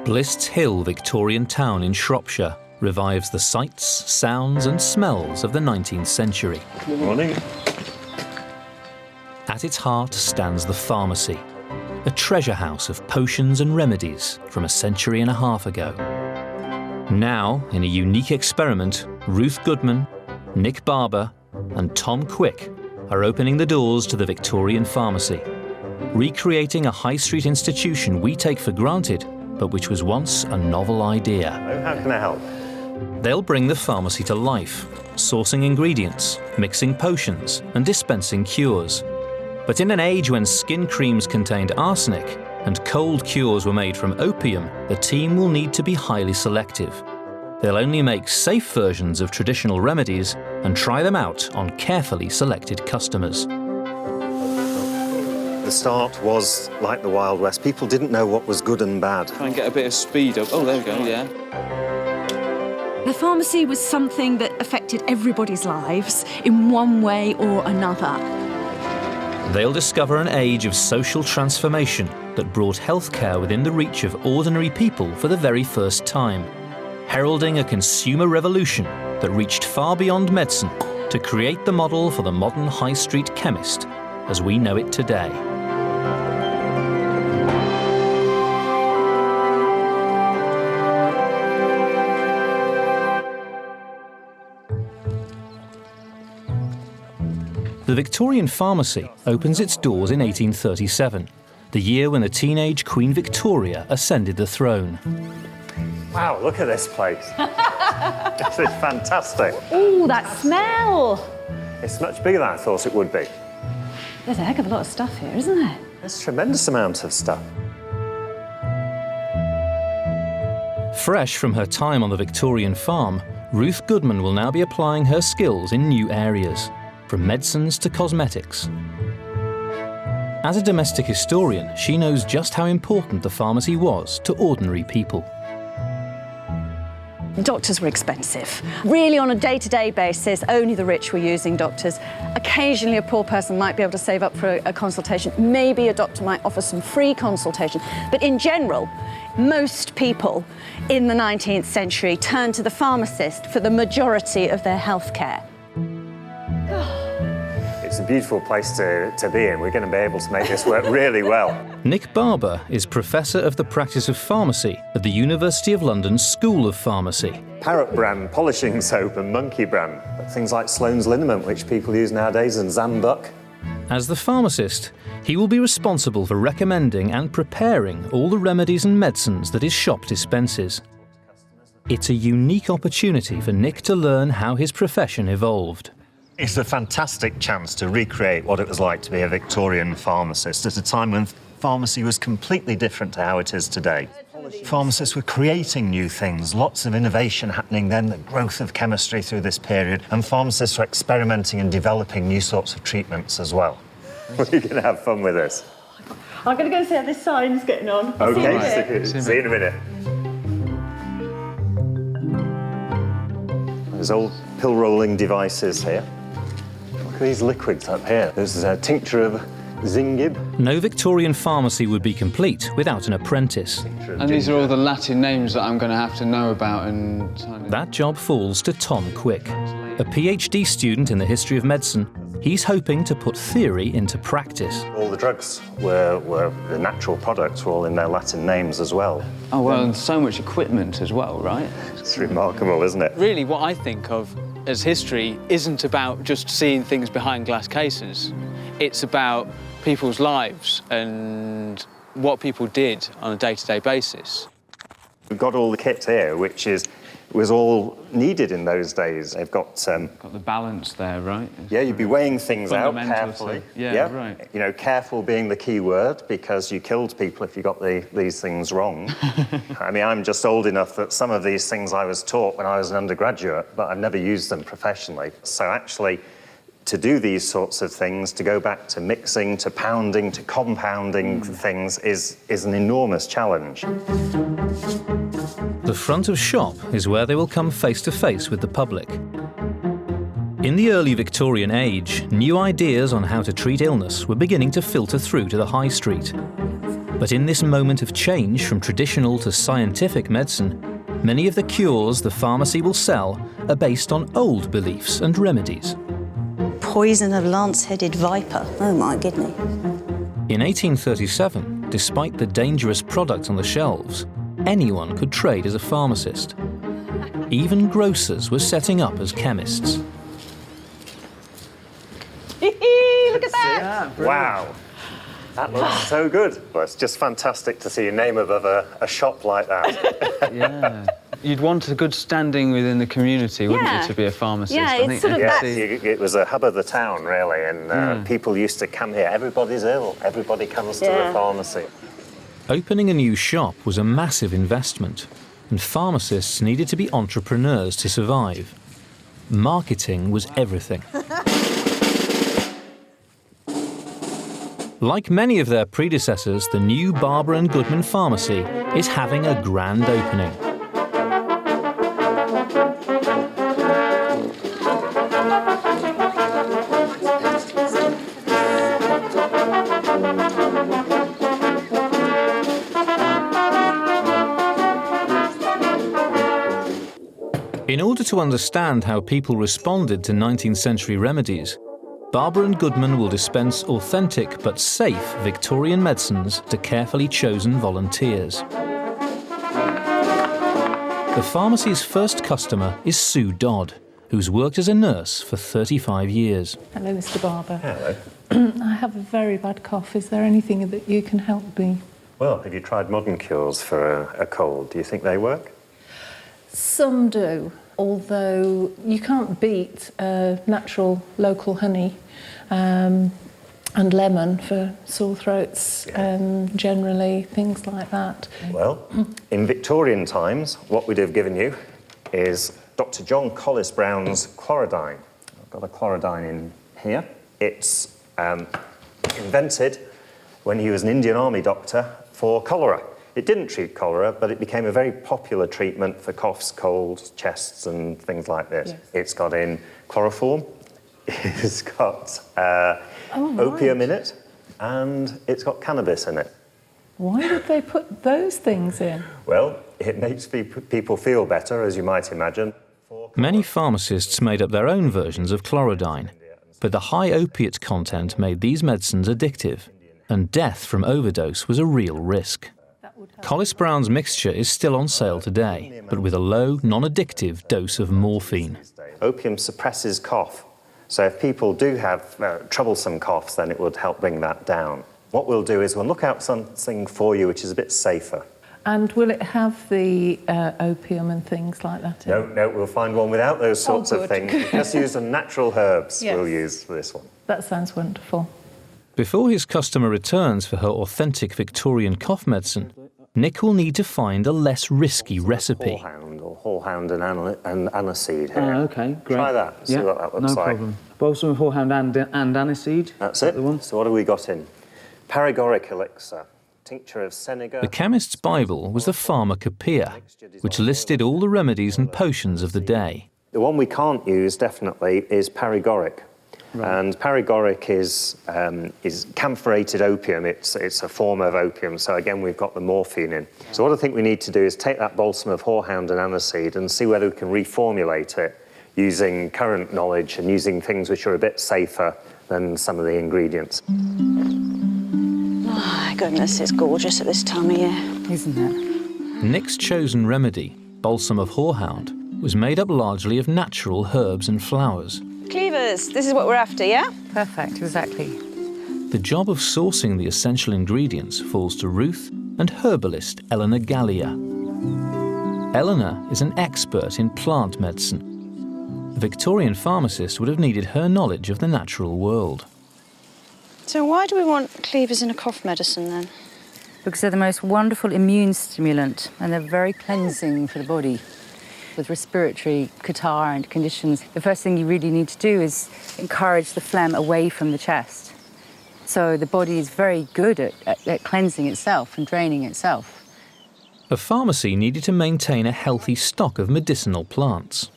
Blist's Hill Victorian town in Shropshire revives the sights, sounds and smells of the 19th century. Good morning. At its heart stands the pharmacy, a treasure house of potions and remedies from a century and a half ago. Now, in a unique experiment, Ruth Goodman, Nick Barber and Tom Quick are opening the doors to the Victorian Pharmacy, recreating a high street institution we take for granted, but which was once a novel idea. How can I help? They'll bring the pharmacy to life, sourcing ingredients, mixing potions and dispensing cures. But in an age when skin creams contained arsenic and cold cures were made from opium, the team will need to be highly selective. They'll only make safe versions of traditional remedies and try them out on carefully selected customers. The start was like the Wild West. People didn't know what was good and bad. Try and get a bit of speed up. Oh, there we go, yeah. The pharmacy was something that affected everybody's lives in one way or another. They'll discover an age of social transformation that brought healthcare within the reach of ordinary people for the very first time, heralding a consumer revolution that reached far beyond medicine to create the model for the modern high street chemist as we know it today. The Victorian Pharmacy opens its doors in 1837, the year when the teenage Queen Victoria ascended the throne. Wow, look at this place. This is fantastic. Ooh, that smell! It's much bigger than I thought it would be. There's a heck of a lot of stuff here, isn't there? There's a tremendous amount of stuff. Fresh from her time on the Victorian farm, Ruth Goodman will now be applying her skills in new areas, from medicines to cosmetics. As a domestic historian, she knows just how important the pharmacy was to ordinary people. Doctors were expensive. Really, on a day-to-day basis, only the rich were using doctors. Occasionally, a poor person might be able to save up for a consultation. Maybe a doctor might offer some free consultation. But in general, most people in the 19th century turned to the pharmacist for the majority of their health care. It's a beautiful place to be in. We're going to be able to make this work really well. Nick Barber is Professor of the Practice of Pharmacy at the University of London's School of Pharmacy. Parrot brand polishing soap and monkey brand. Things like Sloane's liniment, which people use nowadays, and Zambuck. As the pharmacist, he will be responsible for recommending and preparing all the remedies and medicines that his shop dispenses. It's a unique opportunity for Nick to learn how his profession evolved. It's a fantastic chance to recreate what it was like to be a Victorian pharmacist at a time when pharmacy was completely different to how it is today. Pharmacists were creating new things, lots of innovation happening then, the growth of chemistry through this period, and pharmacists were experimenting and developing new sorts of treatments as well. We're going to have fun with this. I'm going to go see how this sign's getting on. OK, see you in a minute. There's old pill-rolling devices here. Look at these liquids up here. There's a tincture of Zingib. No Victorian pharmacy would be complete without an apprentice. And these are all the Latin names that I'm going to have to know about and... That job falls to Tom Quick. A PhD student in the history of medicine, he's hoping to put theory into practice. All the drugs were the natural products were all in their Latin names as well. Oh, well, and so much equipment as well, right? It's remarkable, isn't it? Really, what I think of as history isn't about just seeing things behind glass cases. It's about people's lives and what people did on a day-to-day basis. We've got all the kit here, which was all needed in those days. They've got the balance there, right? Yeah, you'd be weighing things out carefully. Yeah, right. You know, careful being the key word, because you killed people if you got these things wrong. I mean, I'm just old enough that some of these things I was taught when I was an undergraduate, but I've never used them professionally. So actually, to do these sorts of things, to go back to mixing, to pounding, to compounding things is an enormous challenge. The front of shop is where they will come face to face with the public. In the early Victorian age, new ideas on how to treat illness were beginning to filter through to the high street. But in this moment of change from traditional to scientific medicine, many of the cures the pharmacy will sell are based on old beliefs and remedies. Poison of lance-headed viper. Oh my goodness. In 1837, despite the dangerous product on the shelves, anyone could trade as a pharmacist. Even grocers were setting up as chemists. Look at that! Wow. That looks so good. Well, it's just fantastic to see your name above a shop like that. Yeah. You'd want a good standing within the community, wouldn't you, to be a pharmacist? Yeah, it's sort of Yes, that. it was a hub of the town, really, and people used to come here. Everybody's ill. Everybody comes to the pharmacy. Opening a new shop was a massive investment, and pharmacists needed to be entrepreneurs to survive. Marketing was everything. Like many of their predecessors, the new Barber and Goodman Pharmacy is having a grand opening. In order to understand how people responded to 19th century remedies, Barber and Goodman will dispense authentic but safe Victorian medicines to carefully chosen volunteers. The pharmacy's first customer is Sue Dodd, who's worked as a nurse for 35 years. Hello, Mr. Barber. Hello. I have a very bad cough. Is there anything that you can help me? Well, have you tried modern cures for a cold? Do you think they work? Some do, although you can't beat natural local honey and lemon for sore throats, generally, things like that. Well, in Victorian times, what we'd have given you is Dr. John Collis Brown's chlorodyne. I've got a chlorodyne in here. It's invented when he was an Indian Army doctor for cholera. It didn't treat cholera, but it became a very popular treatment for coughs, colds, chests, and things like this. Yes. It's got in chloroform, it's got opium in it, and it's got cannabis in it. Why did they put those things in? Well, it makes people feel better, as you might imagine. Many pharmacists made up their own versions of chlorodyne, but the high opiate content made these medicines addictive, and death from overdose was a real risk. Collis Brown's mixture is still on sale today, but with a low, non-addictive dose of morphine. Opium suppresses cough, so if people do have troublesome coughs, then it would help bring that down. What we'll do is we'll look out something for you which is a bit safer. And will it have the opium and things like that in? No, we'll find one without those sorts of things. We'll just use the natural herbs we'll use for this one. That sounds wonderful. Before his customer returns for her authentic Victorian cough medicine, Nick will need to find a less risky recipe. Horehound and aniseed here. Oh, okay, great. Try that, see what that looks like. No problem. Balsam of horehound and aniseed. That's it. So what have we got in? Paregoric elixir, tincture of Senegal. The chemist's Bible was the Pharmacopoeia, which listed all the remedies and potions of the day. The one we can't use, definitely, is paregoric. Right. And paregoric is camphorated opium. It's a form of opium. So again, we've got the morphine in. So what I think we need to do is take that balsam of horehound and aniseed and see whether we can reformulate it using current knowledge and using things which are a bit safer than some of the ingredients. My goodness, it's gorgeous at this time of year. Isn't it? Nick's chosen remedy, balsam of horehound, was made up largely of natural herbs and flowers. Cleavers, this is what we're after, yeah? Perfect, exactly. The job of sourcing the essential ingredients falls to Ruth and herbalist Eleanor Gallia. Eleanor is an expert in plant medicine. A Victorian pharmacist would have needed her knowledge of the natural world. So why do we want cleavers in a cough medicine then? Because they're the most wonderful immune stimulant and they're very cleansing for the body. With respiratory catarrh and conditions, the first thing you really need to do is encourage the phlegm away from the chest. So the body is very good at cleansing itself and draining itself. A pharmacy needed to maintain a healthy stock of medicinal plants.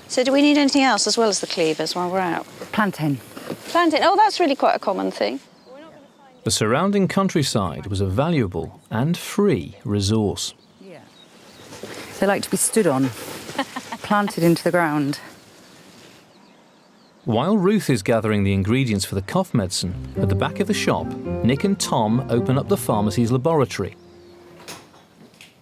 So do we need anything else as well as the cleavers while we're out? Plantain. Plantain, oh, that's really quite a common thing. The surrounding countryside was a valuable and free resource. They like to be stood on, planted into the ground. While Ruth is gathering the ingredients for the cough medicine, at the back of the shop, Nick and Tom open up the pharmacy's laboratory.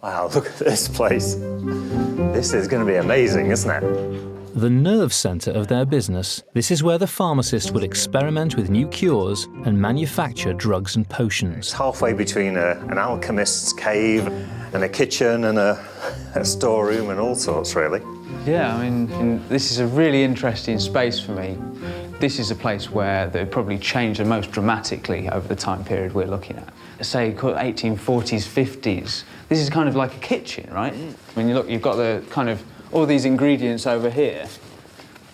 Wow, look at this place. This is going to be amazing, isn't it? The nerve centre of their business, this is where the pharmacist would experiment with new cures and manufacture drugs and potions. It's halfway between an alchemist's cave and a kitchen and a storeroom and all sorts, really. Yeah, I mean, this is a really interesting space for me. This is a place where they probably changed the most dramatically over the time period we're looking at. Say, 1840s, 50s. This is kind of like a kitchen, right? I mean, you look, you've got the kind of all these ingredients over here,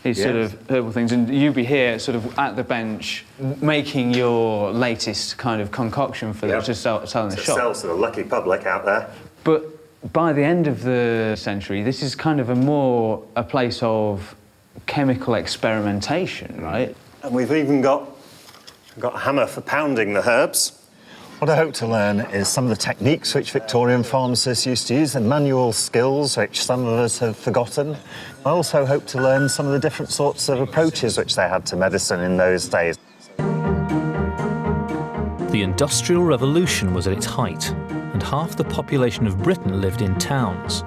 these sort of herbal things, and you'd be here sort of at the bench making your latest kind of concoction for them to sell in the shop. Sell to the lucky public out there. But by the end of the century, this is kind of a place of chemical experimentation, right? And we've even got a hammer for pounding the herbs. What I hope to learn is some of the techniques which Victorian pharmacists used to use and manual skills which some of us have forgotten. I also hope to learn some of the different sorts of approaches which they had to medicine in those days. The Industrial Revolution was at its height, and half the population of Britain lived in towns.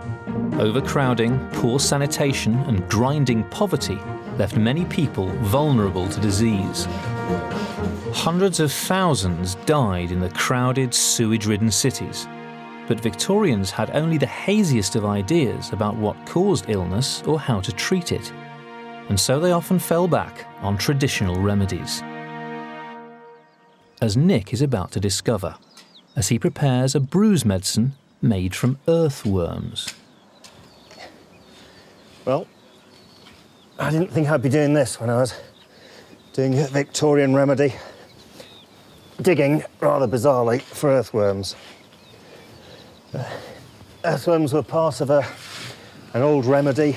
Overcrowding, poor sanitation and grinding poverty left many people vulnerable to disease. Hundreds of thousands died in the crowded, sewage-ridden cities. But Victorians had only the haziest of ideas about what caused illness or how to treat it. And so they often fell back on traditional remedies. As Nick is about to discover, as he prepares a bruise medicine made from earthworms. Well, I didn't think I'd be doing this when I was doing a Victorian remedy. Digging, rather bizarrely, for earthworms. Earthworms were part of an old remedy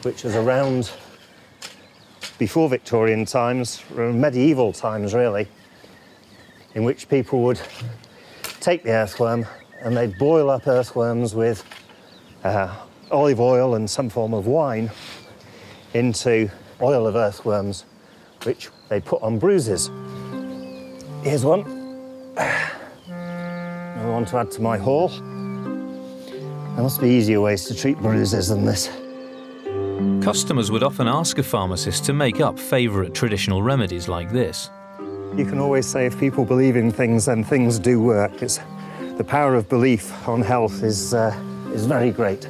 which was around before Victorian times, medieval times really, in which people would take the earthworm and they'd boil up earthworms with olive oil and some form of wine into oil of earthworms, which they put on bruises. Here's one. Another one to add to my haul. There must be easier ways to treat bruises than this. Customers would often ask a pharmacist to make up favourite traditional remedies like this. You can always say if people believe in things, then things do work. It's, the power of belief on health is very great.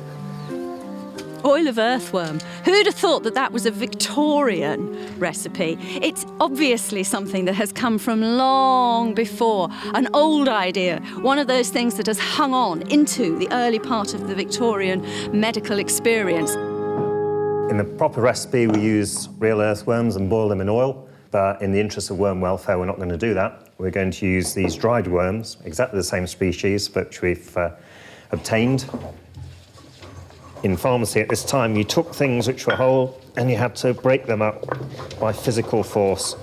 Oil of earthworm. Who'd have thought that that was a Victorian recipe? It's obviously something that has come from long before, an old idea, one of those things that has hung on into the early part of the Victorian medical experience. In the proper recipe, we use real earthworms and boil them in oil, but in the interest of worm welfare, we're not going to do that. We're going to use these dried worms, exactly the same species, but which we've obtained. In pharmacy at this time, you took things which were whole and you had to break them up by physical force.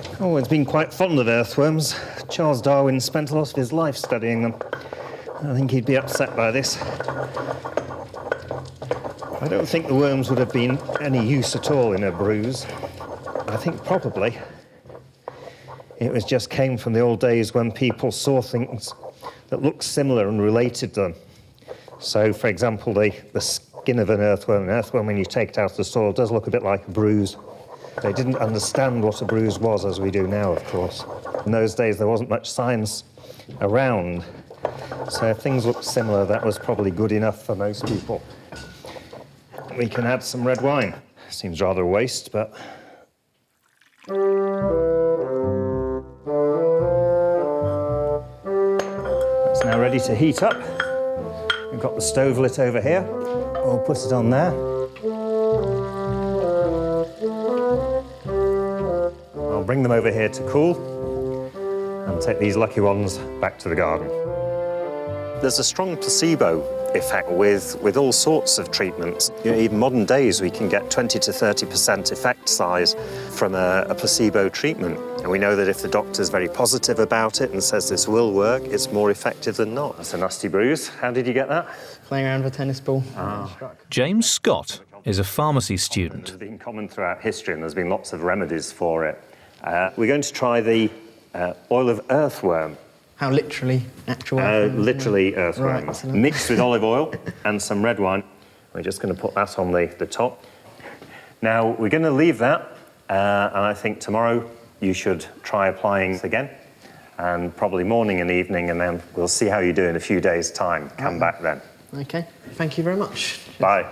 I've always been quite fond of earthworms. Charles Darwin spent a lot of his life studying them. I think he'd be upset by this. I don't think the worms would have been any use at all in a bruise. I think probably it was just came from the old days when people saw things that looked similar and related to them. So, for example, the skin of an earthworm when you take it out of the soil does look a bit like a bruise. They didn't understand what a bruise was as we do now, of course. In those days, there wasn't much science around. So if things looked similar, that was probably good enough for most people. We can add some red wine. Seems rather a waste, but... It's now ready to heat up. We've got the stove lit over here. We'll put it on there. I'll bring them over here to cool and take these lucky ones back to the garden. There's a strong placebo effect with all sorts of treatments. You know, even modern days, we can get 20 to 30% effect size from a placebo treatment. And we know that if the doctor's very positive about it and says this will work, it's more effective than not. That's a nasty bruise. How did you get that? Playing around with a tennis ball. James Scott is a pharmacy student. It's been common throughout history, and there's been lots of remedies for it. We're going to try the oil of earthworm. How literally? Actual earthworm? Literally earthworm. Right, mixed with olive oil and some red wine. We're just going to put that on the top. Now, we're going to leave that, and I think tomorrow you should try applying again, and probably morning and evening, and then we'll see how you do in a few days' time. Come back then. OK, thank you very much. Bye.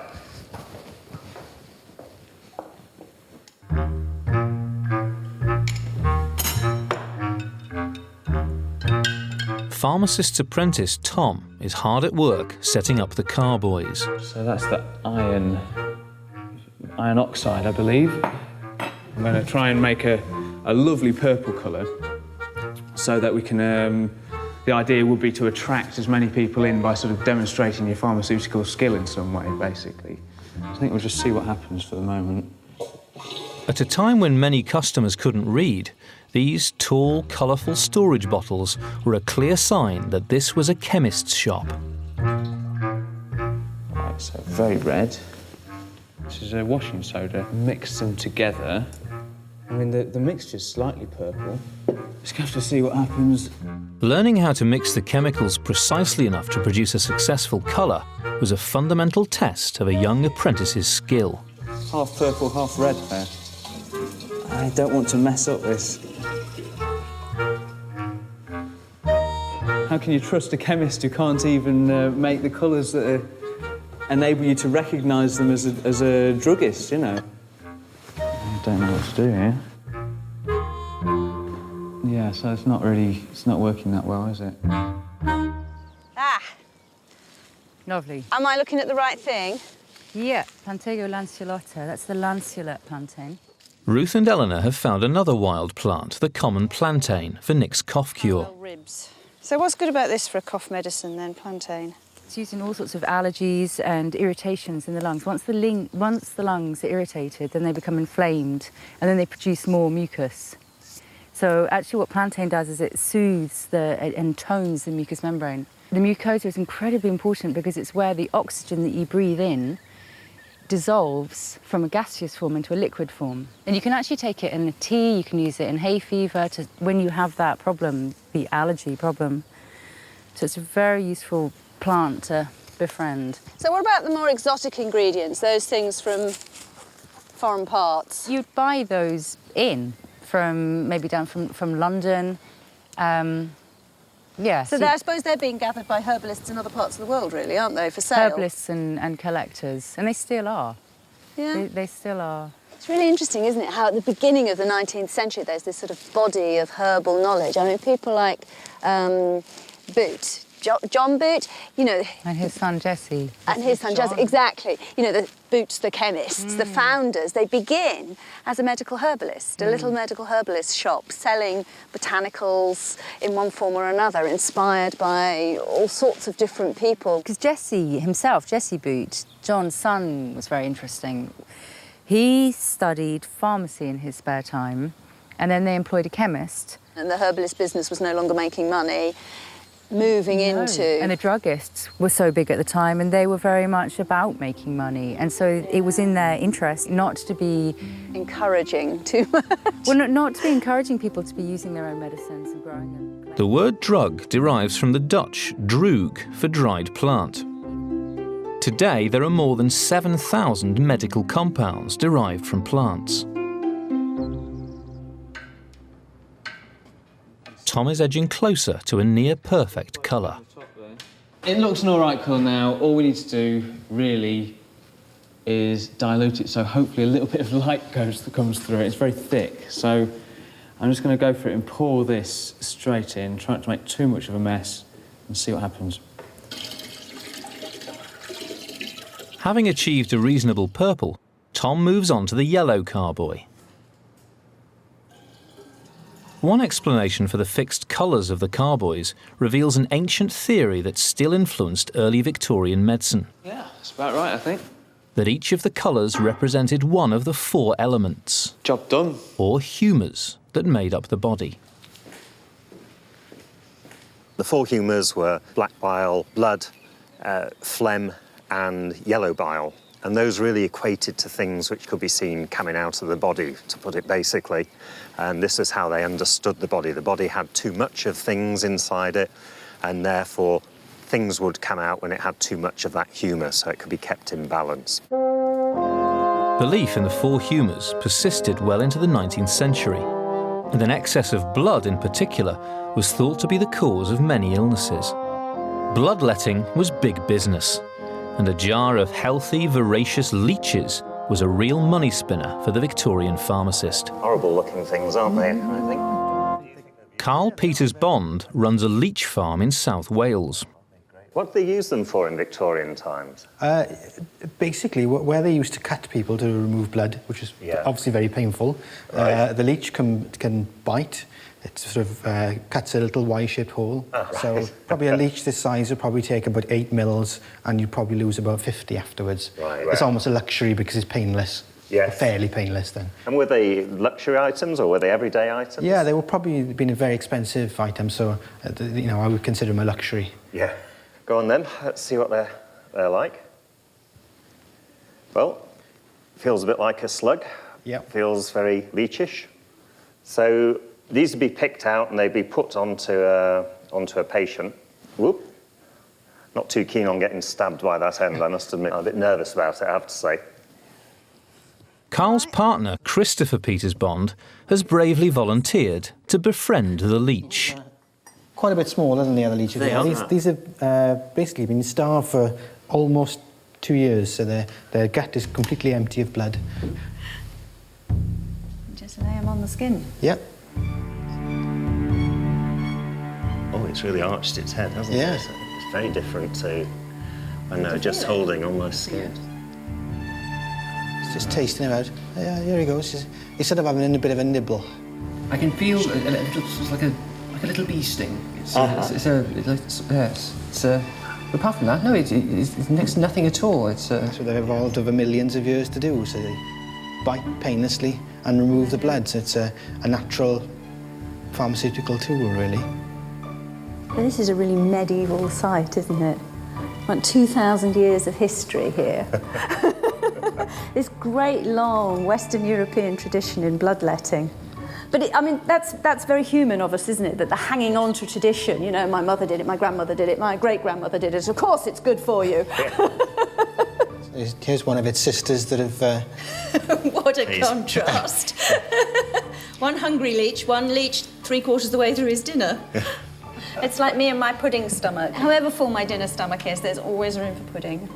Pharmacist's apprentice Tom is hard at work setting up the carboys. So that's the iron oxide, I believe. I'm going to try and make a lovely purple colour so that we can... the idea would be to attract as many people in by sort of demonstrating your pharmaceutical skill in some way, basically. So I think we'll just see what happens for the moment. At a time when many customers couldn't read, these tall, colourful storage bottles were a clear sign that this was a chemist's shop. Right, so very red. This is a washing soda. Mix them together. I mean, the mixture's slightly purple. Just have to see what happens. Learning how to mix the chemicals precisely enough to produce a successful colour was a fundamental test of a young apprentice's skill. Half purple, half red there. I don't want to mess up this. How can you trust a chemist who can't even make the colours that enable you to recognise them as a druggist, you know? I don't know what to do here. Yeah, so it's not working that well, is it? Lovely. Am I looking at the right thing? Yeah, Plantego lanceolata. That's the lanceolate plantain. Ruth and Eleanor have found another wild plant, the common plantain, for Nick's cough cure. Ribs. So what's good about this for a cough medicine then, plantain? It's used in all sorts of allergies and irritations in the lungs. Once the lungs are irritated, then they become inflamed, and then they produce more mucus. So actually what plantain does is it soothes and tones the mucous membrane. The mucosa is incredibly important because it's where the oxygen that you breathe in dissolves from a gaseous form into a liquid form. And you can actually take it in a tea, you can use it in hay fever when you have that problem, the allergy problem. So it's a very useful plant to befriend. So what about the more exotic ingredients, those things from foreign parts? You'd buy those maybe down from London. Yeah. So I suppose they're being gathered by herbalists in other parts of the world, really, aren't they, for sale? Herbalists and collectors, and they still are. Yeah. They still are. It's really interesting, isn't it, how at the beginning of the 19th century there's this sort of body of herbal knowledge. I mean, people like Boot, John Boot, you know... And his son Jesse. And his son Jesse, exactly. You know, the Boots, the chemists, the founders, they begin as a medical herbalist, a little medical herbalist shop selling botanicals in one form or another, inspired by all sorts of different people. Because Jesse himself, Jesse Boot, John's son, was very interesting. He studied pharmacy in his spare time, and then they employed a chemist. And the herbalist business was no longer making money. Moving into... And the druggists were so big at the time, and they were very much about making money. And so it was in their interest not to be... encouraging too much. Well, not to be encouraging people to be using their own medicines and growing them. The word drug derives from the Dutch droog for dried plant. Today, there are more than 7,000 medical compounds derived from plants. Tom is edging closer to a near-perfect colour. It looks an all right colour now. All we need to do, really, is dilute it so hopefully a little bit of light comes through it. It's very thick, so I'm just going to go for it and pour this straight in, try not to make too much of a mess, and see what happens. Having achieved a reasonable purple, Tom moves on to the yellow carboy. One explanation for the fixed colours of the carboys reveals an ancient theory that still influenced early Victorian medicine. Yeah, that's about right, I think. That each of the colours represented one of the 4 elements. Job done. Or humours that made up the body. The 4 humours were black bile, blood, phlegm and yellow bile. And those really equated to things which could be seen coming out of the body, to put it basically. And this is how they understood the body. The body had too much of things inside it, and therefore things would come out when it had too much of that humour, so it could be kept in balance. Belief in the 4 humours persisted well into the 19th century, and an excess of blood in particular was thought to be the cause of many illnesses. Bloodletting was big business, and a jar of healthy, voracious leeches was a real money spinner for the Victorian pharmacist. Horrible looking things, aren't they, I think? Carl Peters Bond runs a leech farm in South Wales. What did they use them for in Victorian times? Basically, where they used to cut people to remove blood, which is obviously very painful, Right. the leech can bite. It sort of cuts a little Y-shaped hole. Right. So probably a leech this size would probably take about 8 mils, and you'd probably lose about 50 afterwards. Right. It's almost a luxury because it's painless. Yes. Fairly painless then. And were they luxury items or were they everyday items? Yeah, they were probably been a very expensive item, so you know, I would consider them a luxury. Yeah. Go on then, let's see what they're like. Well, feels a bit like a slug. Yep. Feels very leachish. So these would be picked out and they'd be put onto a patient. Whoop. Not too keen on getting stabbed by that end, I must admit. I'm a bit nervous about it, I have to say. Carl's partner, Christopher Peters Bond, has bravely volunteered to befriend the leech. Quite a bit smaller than the other leeches. They are. These have basically been starved for almost 2 years, so their gut is completely empty of blood. Just lay them on the skin. Yep. Oh, it's really arched its head, hasn't Yeah. it? It's very different to, I know, just holding on my skin. It's just tasting it out. Yeah, here he goes. He's sort of having a bit of a nibble. I can feel it's like a little bee sting. Apart from that, no, it's next to nothing at all. That's what they've evolved over millions of years to do. So they bite painlessly and remove the blood. So it's a natural pharmaceutical tool, really. But this is a really medieval site, isn't it? About 2,000 years of history here. This great, long Western European tradition in bloodletting. But I mean, that's very human of us, isn't it? That the hanging on to tradition, you know, my mother did it, my grandmother did it, my great-grandmother did it, of course it's good for you. Here's one of its sisters that have... What a contrast. One hungry leech, one leech 3/4 the way through his dinner. It's like me and my pudding stomach. However full my dinner stomach is, there's always room for pudding.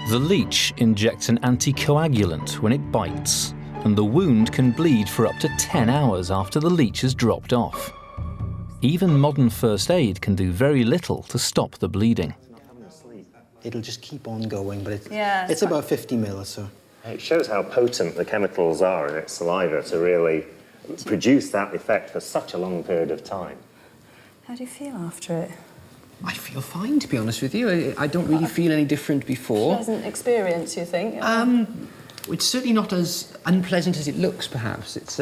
The leech injects an anticoagulant when it bites, and the wound can bleed for up to 10 hours after the leech has dropped off. Even modern first aid can do very little to stop the bleeding. It'll just keep on going, but Yeah, it's about 50 mil or so. It shows how potent the chemicals are in its saliva to really produce that effect for such a long period of time. How do you feel after it? I feel fine, to be honest with you. I don't really feel any different before. Pleasant experience, you think? It's certainly not as unpleasant as it looks, perhaps. It's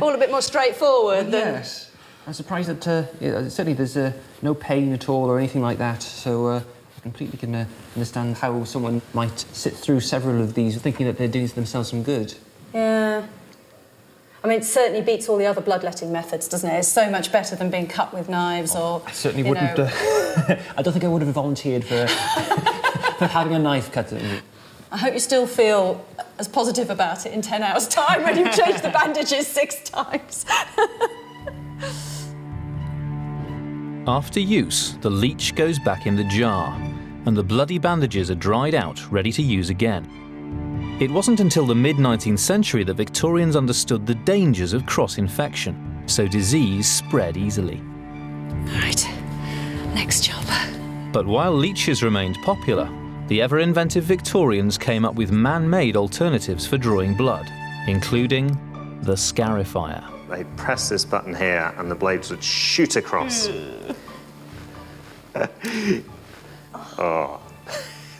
All a bit more straightforward than... yes. I'm surprised that certainly there's no pain at all or anything like that. So I completely can understand how someone might sit through several of these thinking that they're doing themselves some good. Yeah. I mean, it certainly beats all the other bloodletting methods, doesn't it? It's so much better than being cut with knives or... I certainly wouldn't... I don't think I would have volunteered for, for having a knife cut at me. I hope you still feel as positive about it in 10 hours' time when you've changed the bandages 6 times. After use, the leech goes back in the jar, and the bloody bandages are dried out, ready to use again. It wasn't until the mid-19th century that Victorians understood the dangers of cross-infection, so disease spread easily. Right, next job. But while leeches remained popular, the ever-inventive Victorians came up with man-made alternatives for drawing blood, including the scarifier. They press this button here and the blades would shoot across. Oh,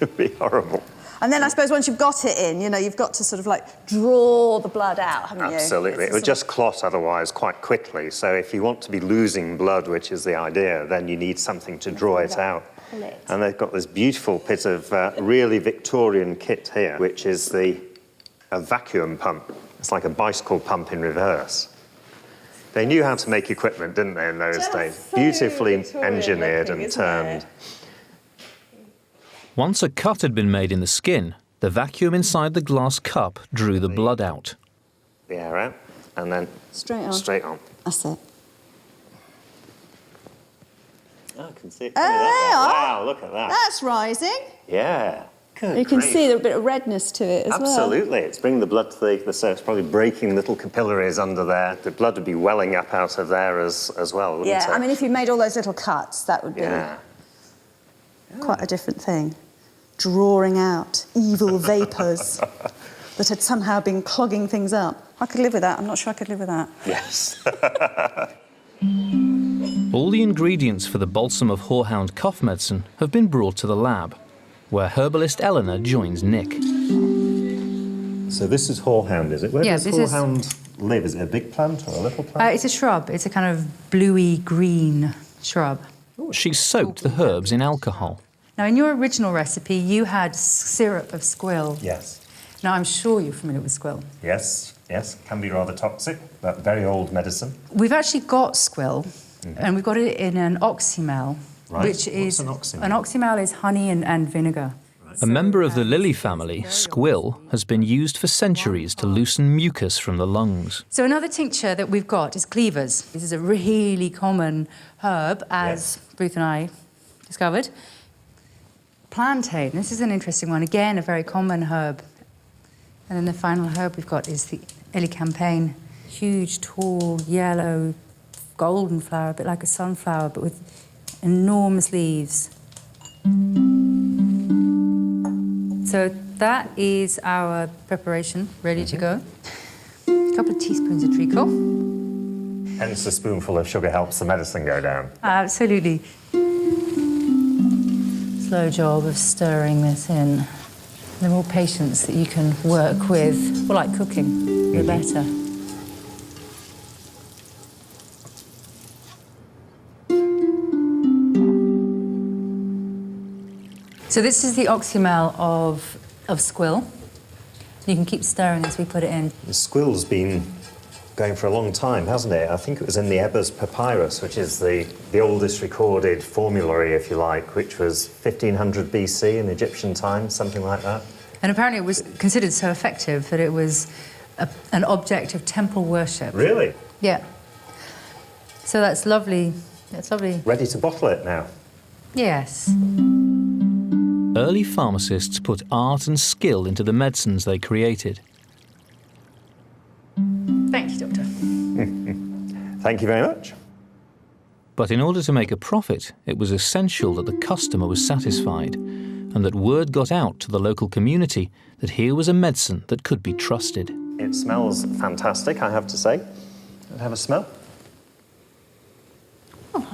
it'd be horrible. And then I suppose once you've got it in, you know, you've got to sort of like draw the blood out, haven't you? Absolutely. It would just clot otherwise quite quickly. So if you want to be losing blood, which is the idea, then you need something to draw it out. And they've got this beautiful bit of really Victorian kit here, which is a vacuum pump. It's like a bicycle pump in reverse. They knew how to make equipment, didn't they, in those days? Beautifully engineered and turned. Once a cut had been made in the skin, the vacuum inside the glass cup drew the blood out. The air out, and then straight on. Straight on. That's it. Oh, I can see it. Oh, there you are. Wow, look at that. That's rising. Yeah. Good You can grief. see there's a bit of redness to it as well. Absolutely. It's bringing the blood to the surface, probably breaking little capillaries under there. The blood would be welling up out of there as well, wouldn't it? Yeah, I mean, if you made all those little cuts, that would be Yeah. quite a different thing. Drawing out evil vapours that had somehow been clogging things up. I could live with that. I'm not sure I could live with that. Yes. All the ingredients for the balsam of horehound cough medicine have been brought to the lab, where herbalist Eleanor joins Nick. So this is horehound, is it? Where Yeah, does this is- horehound live? Is it a big plant or a little plant? It's a shrub. It's a kind of bluey green shrub. She soaked the herbs in alcohol. Now, in your original recipe, you had syrup of squill. Yes. Now, I'm sure you're familiar with squill. Yes, yes. Can be rather toxic, but very old medicine. We've actually got squill, and we've got it in an oxymel, Right. which What's is... an oxymel? An oxymel is honey and vinegar. A member of the lily family, squill, has been used for centuries to loosen mucus from the lungs. So another tincture that we've got is cleavers. This is a really common herb, as Ruth and I discovered. Plantain, this is an interesting one. Again, a very common herb. And then the final herb we've got is the elecampane. Huge, tall, yellow, golden flower, a bit like a sunflower, but with enormous leaves. So that is our preparation, ready to go. A couple of teaspoons of treacle. Hence a spoonful of sugar helps the medicine go down. Absolutely. Slow job of stirring this in. The more patience that you can work with, well, like cooking, the better. So this is the oxymel of squill. You can keep stirring as we put it in. The squill's been going for a long time, hasn't it? I think it was in the Ebers Papyrus, which is the oldest recorded formulary, if you like, which was 1500 BC in Egyptian times, something like that. And apparently it was considered so effective that it was an object of temple worship. Really? Yeah. So that's lovely. That's lovely. Ready to bottle it now? Yes. Early pharmacists put art and skill into the medicines they created. Thank you, Doctor. Thank you very much. But in order to make a profit, it was essential that the customer was satisfied, and that word got out to the local community that here was a medicine that could be trusted. It smells fantastic, I have to say. Have a smell? Oh,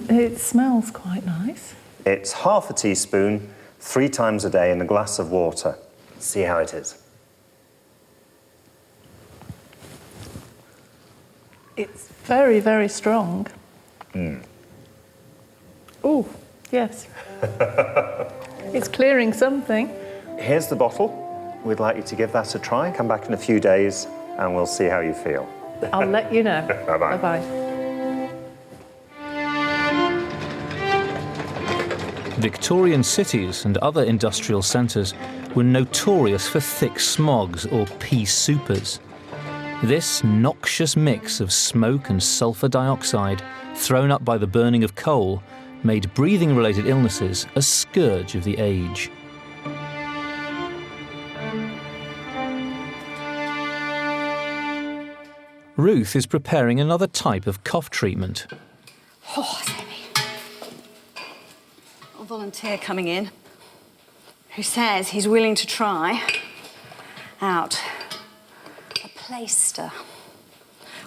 it smells quite nice. It's half a teaspoon, 3 times a day in a glass of water. See how it is. It's very, very strong. Oh, yes. It's clearing something. Here's the bottle. We'd like you to give that a try. Come back in a few days and we'll see how you feel. I'll let you know. Bye-bye. Bye-bye. Victorian cities and other industrial centres were notorious for thick smogs or pea soupers. This noxious mix of smoke and sulphur dioxide, thrown up by the burning of coal, made breathing-related illnesses a scourge of the age. Ruth is preparing another type of cough treatment. Oh, it's heavy. A volunteer coming in who says he's willing to try out a plaister.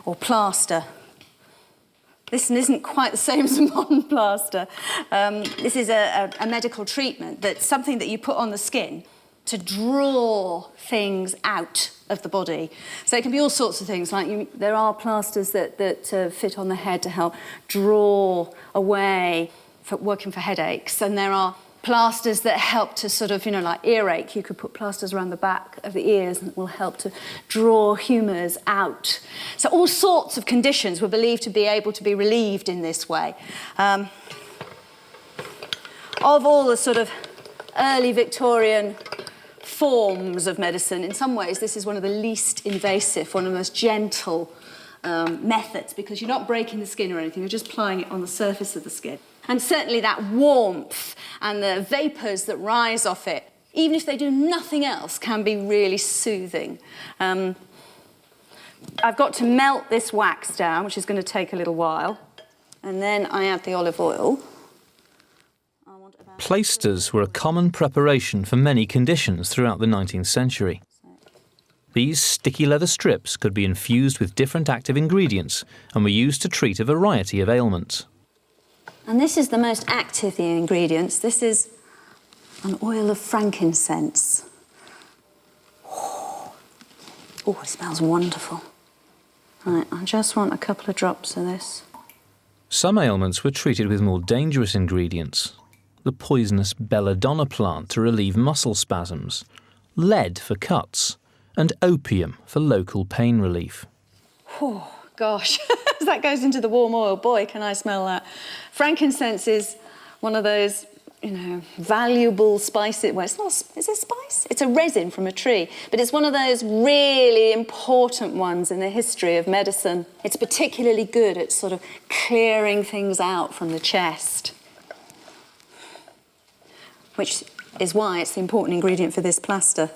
or plaster. This isn't quite the same as a modern plaster. This is a medical treatment that's something that you put on the skin to draw things out of the body. So it can be all sorts of things, like there are plasters that fit on the head to help draw away, for working for headaches, and there are plasters that help to sort of, like earache. You could put plasters around the back of the ears and it will help to draw humours out. So all sorts of conditions were believed to be able to be relieved in this way. Of all the sort of early Victorian forms of medicine, in some ways this is one of the least invasive, one of the most gentle methods, because you're not breaking the skin or anything, you're just applying it on the surface of the skin. And certainly that warmth and the vapours that rise off it, even if they do nothing else, can be really soothing. I've got to melt this wax down, which is going to take a little while, and then I add the olive oil. Plaisters were a common preparation for many conditions throughout the 19th century. These sticky leather strips could be infused with different active ingredients and were used to treat a variety of ailments. And this is the most active of the ingredients. This is an oil of frankincense. Oh, it smells wonderful. Right, I just want a couple of drops of this. Some ailments were treated with more dangerous ingredients. The poisonous belladonna plant to relieve muscle spasms, lead for cuts, and opium for local pain relief. Oh, gosh, as that goes into the warm oil, boy, can I smell that. Frankincense is one of those, valuable spices. Well, it's not, is it spice? It's a resin from a tree, but it's one of those really important ones in the history of medicine. It's particularly good at sort of clearing things out from the chest, which is why it's the important ingredient for this plaster.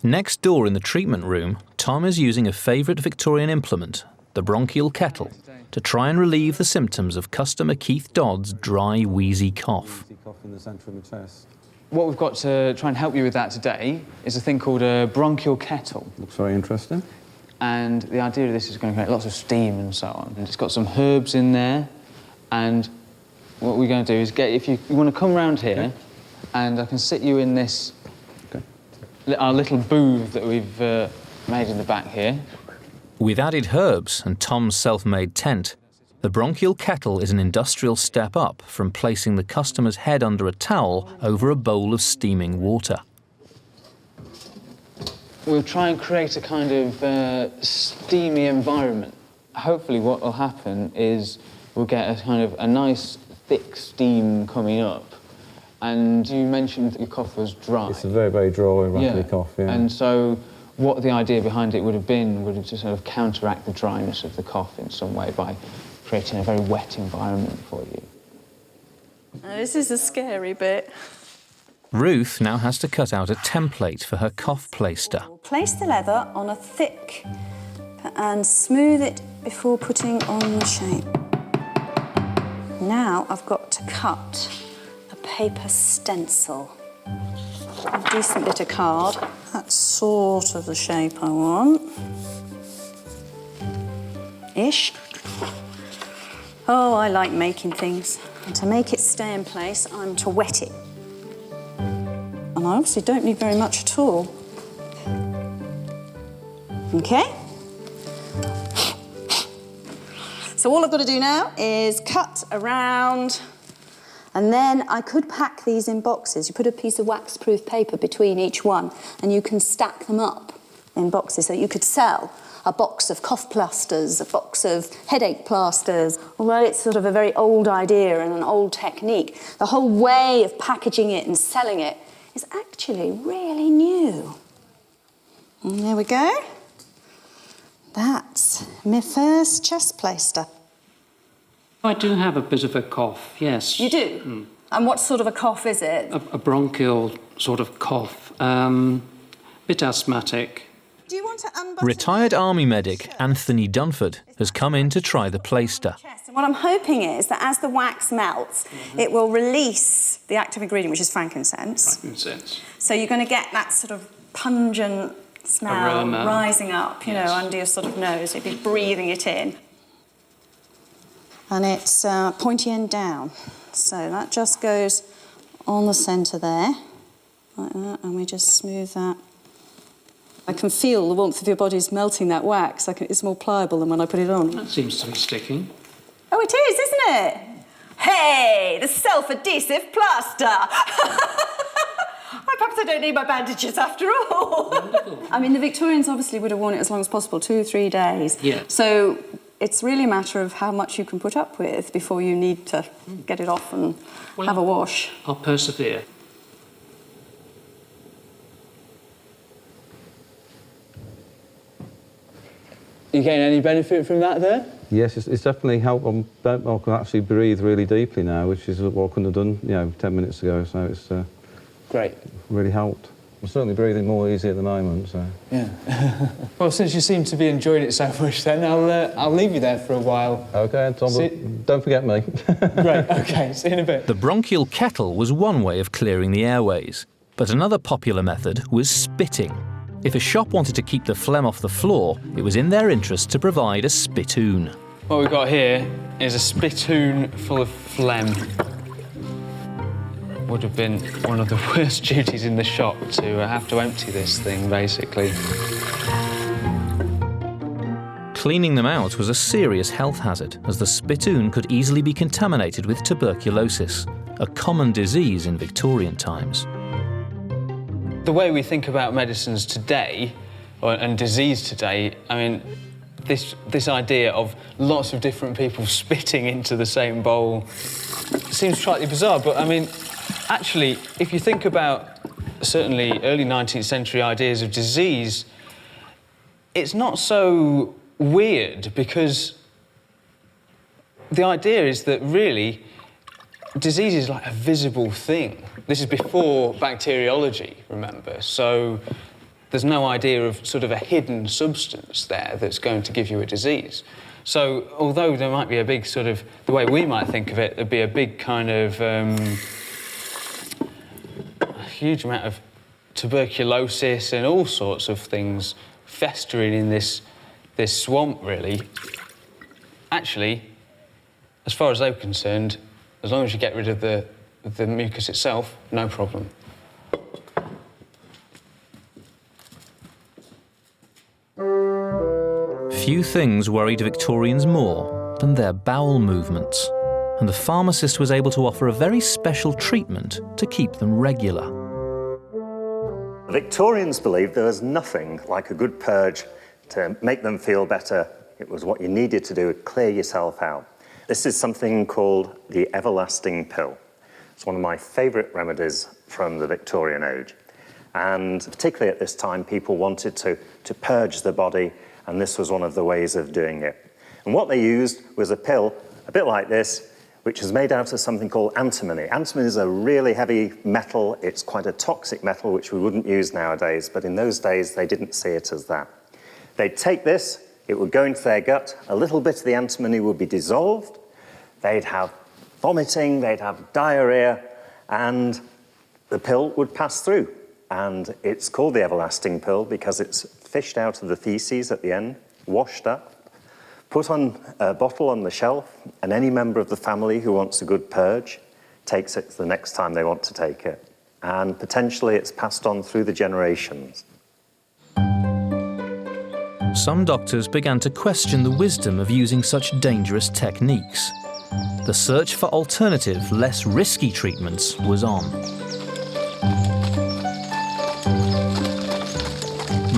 Next door in the treatment room, Tom is using a favourite Victorian implement, the bronchial kettle, to try and relieve the symptoms of customer Keith Dodd's dry, wheezy cough. What we've got to try and help you with that today is a thing called a bronchial kettle. Looks very interesting. And the idea of this is going to create lots of steam and so on. And it's got some herbs in there, and what we're going to do is if you want to come round here, and I can sit you in this, our little booth that we've made in the back here. With added herbs and Tom's self-made tent, the bronchial kettle is an industrial step up from placing the customer's head under a towel over a bowl of steaming water. We'll try and create a kind of steamy environment. Hopefully what will happen is we'll get a nice thick steam coming up. And you mentioned that your cough was dry. It's a very, very dry, rattly cough, yeah. And so what the idea behind it would have been would have to sort of counteract the dryness of the cough in some way by creating a very wet environment for you. Now, this is a scary bit. Ruth now has to cut out a template for her cough plaister. Place the leather on a thick and smooth it before putting on the shape. Now I've got to cut a paper stencil. A decent bit of card. That's sort of the shape I want. Ish. Oh, I like making things. And to make it stay in place, I'm to wet it. And I obviously don't need very much at all. Okay? So all I've got to do now is cut around, and then I could pack these in boxes. You put a piece of wax-proof paper between each one, and you can stack them up in boxes. So you could sell a box of cough plasters, a box of headache plasters. Although it's sort of a very old idea and an old technique, the whole way of packaging it and selling it is actually really new. And there we go. That's my first chest plaister. I do have a bit of a cough, yes. You do? Mm. And what sort of a cough is it? A bronchial sort of cough, bit asthmatic. Do you want to unbutton? Retired army medic Anthony Dunford has come in to try the plaister. And what I'm hoping is that as the wax melts, it will release the active ingredient, which is frankincense. Frankincense. So you're going to get that sort of pungent smell aroma. rising up, you know, under your sort of nose. You'd be breathing it in. And it's pointy end down. So that just goes on the centre there, like that, and we just smooth that. I can feel the warmth of your body's melting that wax. It's more pliable than when I put it on. That seems to be sticking. Oh, it is, isn't it? Hey, the self-adhesive plaster. Perhaps I don't need my bandages after all. Wonderful. I mean, the Victorians obviously would have worn it as long as possible, 2-3 days. Yeah. So it's really a matter of how much you can put up with before you need to get it off and have a wash. I'll persevere. You getting any benefit from that there? Yes, it's definitely helped. I can actually breathe really deeply now, which is what I couldn't have done, 10 minutes ago. So it's great. Really helped. I'm certainly breathing more easy at the moment. So yeah. Well, since you seem to be enjoying it so much, then I'll leave you there for a while. Okay, Tom. Don't forget me. Great. Okay. See you in a bit. The bronchial kettle was one way of clearing the airways, but another popular method was spitting. If a shop wanted to keep the phlegm off the floor, it was in their interest to provide a spittoon. What we've got here is a spittoon full of phlegm. Would have been one of the worst duties in the shop to have to empty this thing, basically. Cleaning them out was a serious health hazard, as the spittoon could easily be contaminated with tuberculosis, a common disease in Victorian times. The way we think about medicines today, and disease today, I mean, this idea of lots of different people spitting into the same bowl seems slightly bizarre, but I mean, actually, if you think about certainly early 19th century ideas of disease, it's not so weird, because the idea is that really disease is like a visible thing. This is before bacteriology, remember, so there's no idea of sort of a hidden substance there that's going to give you a disease. So although there might be a big sort of, the way we might think of it, there'd be a big kind of a huge amount of tuberculosis and all sorts of things festering in this swamp, really. Actually, as far as they were concerned, as long as you get rid of the mucus itself, no problem. Few things worried Victorians more than their bowel movements, and the pharmacist was able to offer a very special treatment to keep them regular. The Victorians believed there was nothing like a good purge to make them feel better. It was what you needed to do to clear yourself out. This is something called the everlasting pill. It's one of my favourite remedies from the Victorian age. And particularly at this time, people wanted to purge the body, and this was one of the ways of doing it. And what they used was a pill, a bit like this, which is made out of something called antimony. Antimony is a really heavy metal. It's quite a toxic metal, which we wouldn't use nowadays, but in those days, they didn't see it as that. They'd take this, it would go into their gut, a little bit of the antimony would be dissolved, they'd have vomiting, they'd have diarrhea, and the pill would pass through. And it's called the everlasting pill because it's fished out of the feces at the end, washed up, put on a bottle on the shelf, and any member of the family who wants a good purge takes it the next time they want to take it. And potentially it's passed on through the generations. Some doctors began to question the wisdom of using such dangerous techniques. The search for alternative, less risky treatments was on.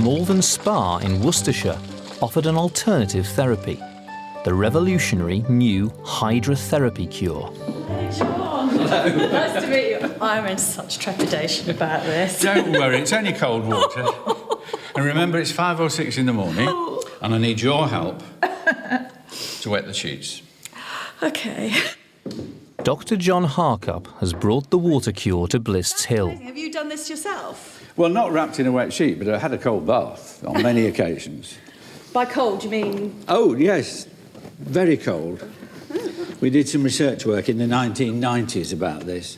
Malvern Spa in Worcestershire offered an alternative therapy, the revolutionary new hydrotherapy cure. Hello. Nice to meet you. I'm in such trepidation about this. Don't worry, it's only cold water. And remember, it's 5 or 6 in the morning, and I need your help to wet the sheets. OK. Dr. John Harkup has brought the water cure to Blists Hill. Have you done this yourself? Well, not wrapped in a wet sheet, but I had a cold bath on many occasions. By cold, you mean? Oh, yes, very cold. We did some research work in the 1990s about this.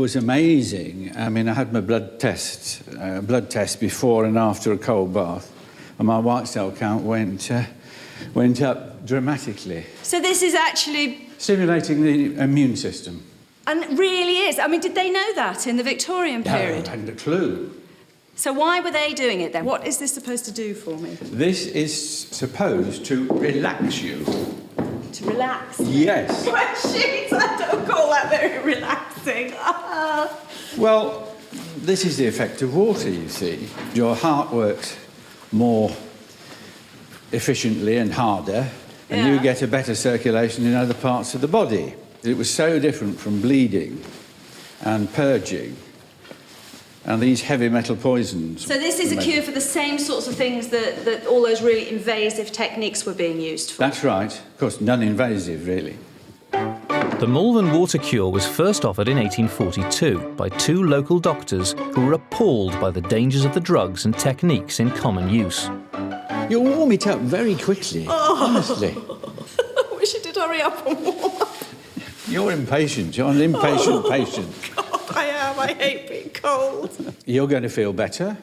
was amazing. I mean, I had my blood test before and after a cold bath, and my white cell count went up dramatically. So this is actually... Stimulating the immune system. And it really is. I mean, did they know that in the Victorian period? No, I hadn't a clue. So why were they doing it then? What is this supposed to do for me? This is supposed to relax you. To relax? Yes. Wet sheets, I don't call that very relaxing. Well, this is the effect of water, you see. Your heart works more efficiently and harder, and you get a better circulation in other parts of the body. It was so different from bleeding and purging and these heavy metal poisons. So this is a cure for the same sorts of things that all those really invasive techniques were being used for? That's right. Of course, non-invasive, really. The Malvern water cure was first offered in 1842 by two local doctors who were appalled by the dangers of the drugs and techniques in common use. You'll warm it up very quickly, honestly. I wish you did hurry up and warm up. You're impatient. You're an impatient patient. God, I am. I hate being cold. You're going to feel better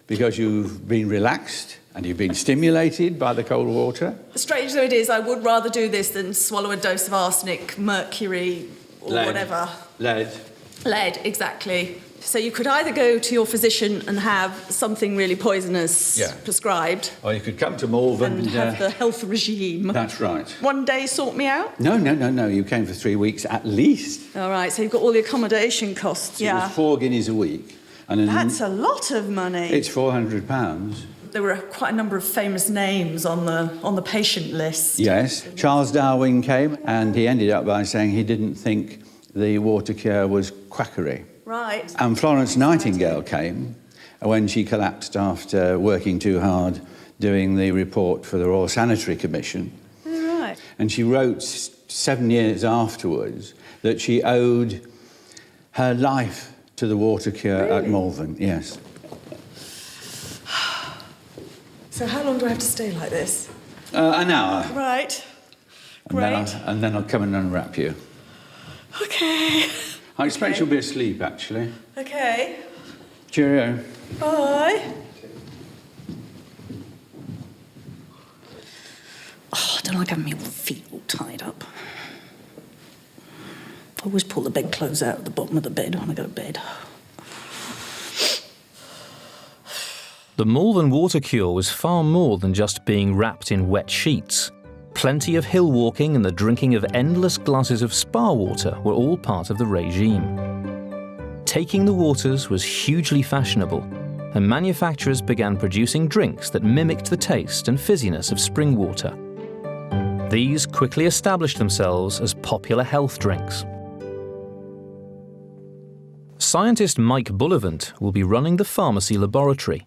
because you've been relaxed and you've been stimulated by the cold water. Strange though it is, I would rather do this than swallow a dose of arsenic, mercury, or whatever. Lead, exactly. So you could either go to your physician and have something really poisonous prescribed. Or you could come to Malvern and have the health regime. That's right. One day sort me out? No. You came for 3 weeks at least. All right, so you've got all the accommodation costs, It was 4 guineas a week. And that's a lot of money. It's £400. There were quite a number of famous names on the patient list. Yes. Charles Darwin came and he ended up by saying he didn't think the water cure was quackery. Right. And Florence Nightingale came when she collapsed after working too hard doing the report for the Royal Sanitary Commission. Right. And she wrote 7 years afterwards that she owed her life to the water cure at Malvern, yes. So how long do I have to stay like this? An hour. Right. Great. And then I'll come and unwrap you. Okay. I expect you'll be asleep, actually. Okay. Cheerio. Bye. Oh, I don't like having my feet all tied up. I always pull the bedclothes out at the bottom of the bed when I go to bed. The Malvern water cure was far more than just being wrapped in wet sheets. Plenty of hill walking and the drinking of endless glasses of spa water were all part of the regime. Taking the waters was hugely fashionable, and manufacturers began producing drinks that mimicked the taste and fizziness of spring water. These quickly established themselves as popular health drinks. Scientist Mike Bullivant will be running the pharmacy laboratory.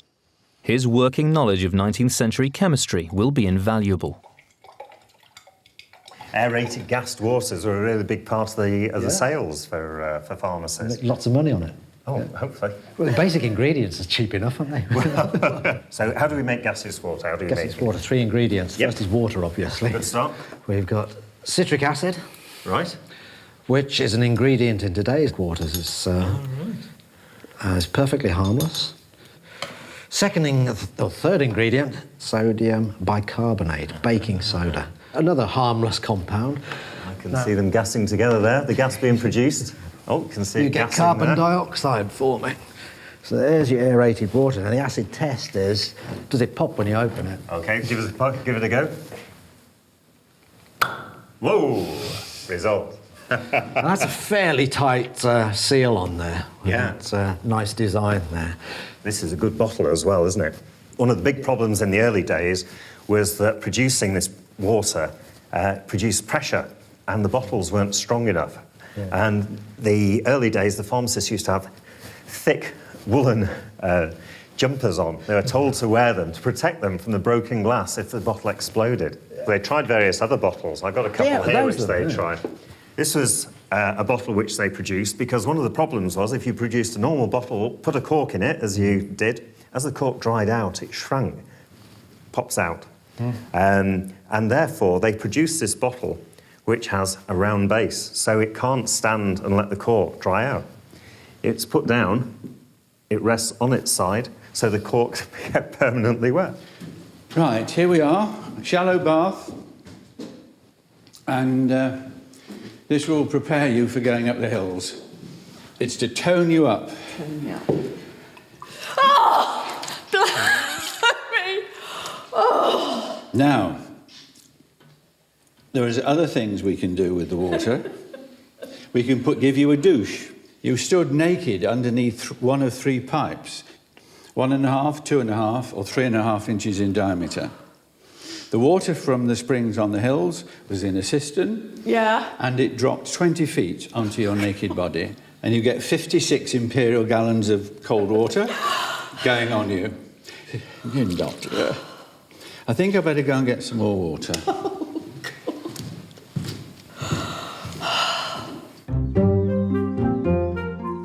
His working knowledge of 19th century chemistry will be invaluable. Aerated gassed waters are a really big part of the sales for pharmacists. Lots of money on it. Oh, hopefully. Well, the basic ingredients are cheap enough, aren't they? So how do we make gaseous water? How do we gaseous water, 3 ingredients. First is water, obviously. Good start. We've got citric acid. Right. Which is an ingredient in today's waters. It's perfectly harmless. Third ingredient, sodium bicarbonate, baking soda. Another harmless compound. I can see them gassing together there, the gas being produced. Oh, you can see you it get gassing carbon there. dioxide forming. So there's your aerated water. And the acid test is, does it pop when you open it? OK, give it a go. Whoa! Result. And that's a fairly tight seal on there. Yeah. It's a nice design there. This is a good bottle as well, isn't it? One of the big problems in the early days was that producing this water produced pressure and the bottles weren't strong enough. Yeah. And the early days, the pharmacists used to have thick woolen jumpers on. They were told to wear them to protect them from the broken glass if the bottle exploded. Yeah. They tried various other bottles. I've got a couple here which they tried. This was a bottle which they produced because one of the problems was if you produced a normal bottle, put a cork in it, as you did, as the cork dried out, it shrank, pops out. And therefore, they produced this bottle which has a round base, so it can't stand and let the cork dry out. it's put down, it rests on its side, so the cork get permanently wet. Right, here we are, shallow bath, and this will prepare you for going up the hills. It's to tone you up. Oh! Blimey! Oh! Now, there is other things we can do with the water. We can give you a douche. You stood naked underneath one of 3 pipes, 1.5, 2.5, or 3.5 inches in diameter. The water from the springs on the hills was in a cistern, and it dropped 20 feet onto your naked body, and you get 56 imperial gallons of cold water going on you. Good doctor. I think I better go and get some more water.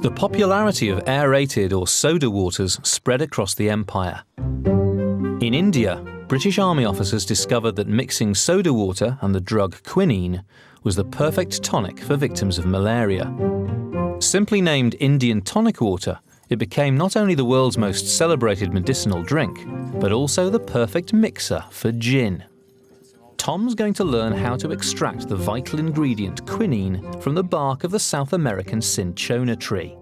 The popularity of aerated or soda waters spread across the empire. In India, British Army officers discovered that mixing soda water and the drug quinine was the perfect tonic for victims of malaria. Simply named Indian tonic water, it became not only the world's most celebrated medicinal drink, but also the perfect mixer for gin. Tom's going to learn how to extract the vital ingredient quinine from the bark of the South American cinchona tree.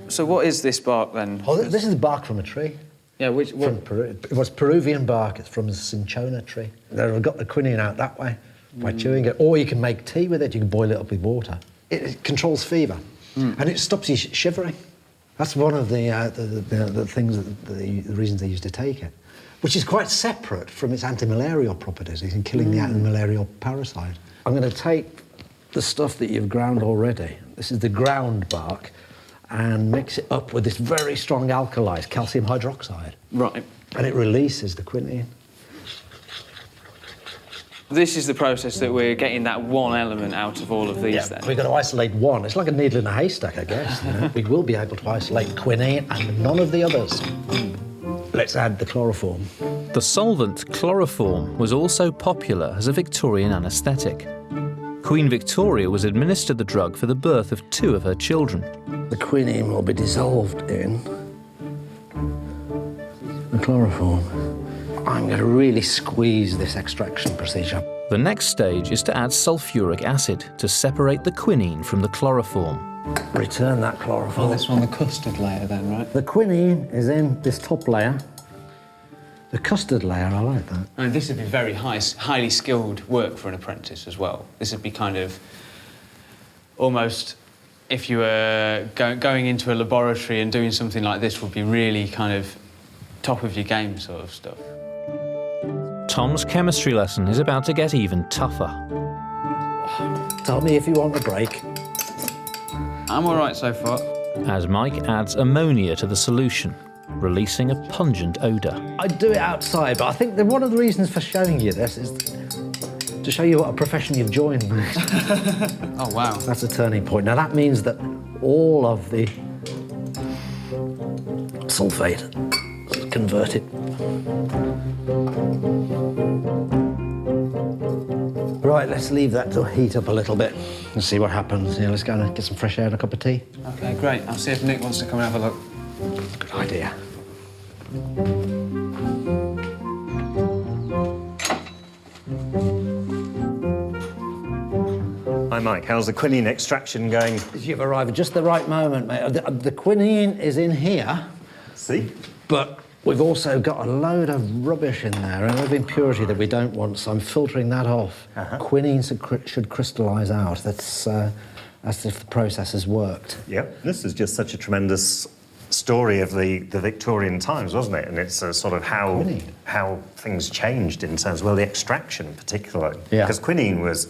So what is this bark then? Oh, this is bark from a tree. Yeah, which From Peru. It was Peruvian bark. It's from the cinchona tree. They've got the quinine out that way by chewing it, or you can make tea with it. You can boil it up with water. It controls fever, and it stops you shivering. That's one of the things the reasons they used to take it, which is quite separate from its anti-malarial properties in killing the anti-malarial parasite. I'm going to take the stuff that you've ground already. This is the ground bark, and mix it up with this very strong alkali, calcium hydroxide. Right. And it releases the quinine. This is the process that we're getting that one element out of all of these then? We've got to isolate one. It's like a needle in a haystack, I guess. You know? We will be able to isolate quinine and none of the others. Let's add the chloroform. The solvent chloroform was also popular as a Victorian anaesthetic. Queen Victoria was administered the drug for the birth of 2 of her children. The quinine will be dissolved in the chloroform. I'm going to really squeeze this extraction procedure. The next stage is to add sulfuric acid to separate the quinine from the chloroform. Return that chloroform. Oh, this one, the custard layer then, right? The quinine is in this top layer. The custard layer, I like that. I mean, this would be very highly skilled work for an apprentice as well. This would be kind of almost, if you were going into a laboratory and doing something like this, would be really kind of top of your game sort of stuff. Tom's chemistry lesson is about to get even tougher. Tell me if you want a break. I'm all right so far. As Mike adds ammonia to the solution, releasing a pungent odour. I'd do it outside, but I think that one of the reasons for showing you this is to show you what a profession you've joined. Oh, wow. That's a turning point. Now, that means that all of the sulfate is converted. Right, let's leave that to heat up a little bit and see what happens. Yeah, let's go and get some fresh air and a cup of tea. OK, great. I'll see if Nick wants to come and have a look. Good idea. Hi, Mike. How's the quinine extraction going? You've arrived at just the right moment, mate. The quinine is in here. See? But we've also got a load of rubbish in there, and of impurity that we don't want, so I'm filtering that off. Quinine should crystallise out. That's as if the process has worked. Yep. This is just such a tremendous story of the Victorian times, wasn't it? And it's sort of how things changed in terms of, well, the extraction particularly. Yeah. Because quinine was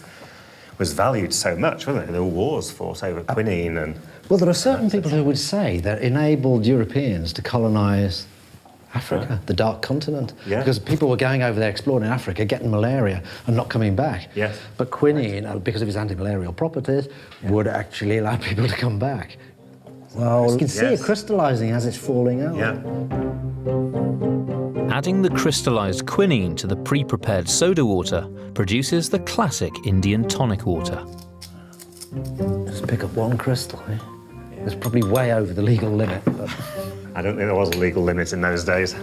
valued so much, wasn't it? There were wars fought over quinine and... Well, there are certain people who would say that enabled Europeans to colonise Africa, the Dark Continent. Yeah. Because people were going over there exploring Africa, getting malaria and not coming back. Yes. But quinine, because of its anti-malarial properties, would actually allow people to come back. Well, you can see it crystallising as it's falling out. Yeah. Adding the crystallised quinine to the pre-prepared soda water produces the classic Indian tonic water. Let's pick up one crystal here. It's probably way over the legal limit. But... I don't think there was a legal limit in those days.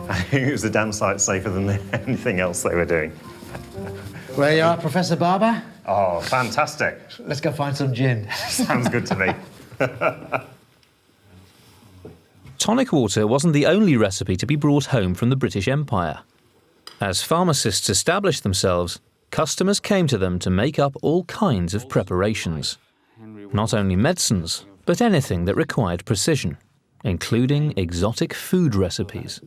I think it was a damn sight safer than anything else they were doing. Where you are, Professor Barber? Oh, fantastic. Let's go find some gin. Sounds good to me. Tonic water wasn't the only recipe to be brought home from the British Empire. As pharmacists established themselves, customers came to them to make up all kinds of preparations. Not only medicines, but anything that required precision, including exotic food recipes.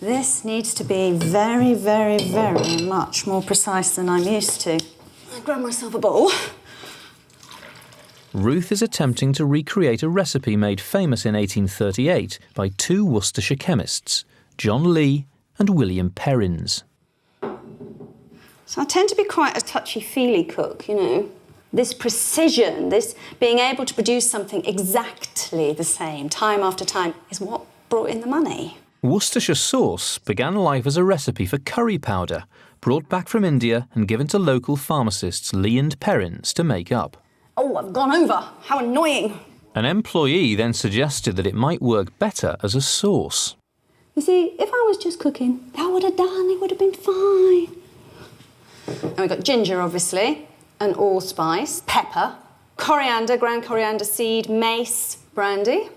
This needs to be very, very, very much more precise than I'm used to. I grab myself a bowl. Ruth is attempting to recreate a recipe made famous in 1838 by two Worcestershire chemists, John Lee and William Perrins. So I tend to be quite a touchy-feely cook, you know. This precision, this being able to produce something exactly the same time after time is what brought in the money. Worcestershire sauce began life as a recipe for curry powder, brought back from India and given to local pharmacists Lee and Perrins to make up. Oh, I've gone over. How annoying. An employee then suggested that it might work better as a sauce. You see, if I was just cooking, that would have done. It would have been fine. And we've got ginger, obviously, and allspice, pepper, coriander, ground coriander seed, mace, brandy,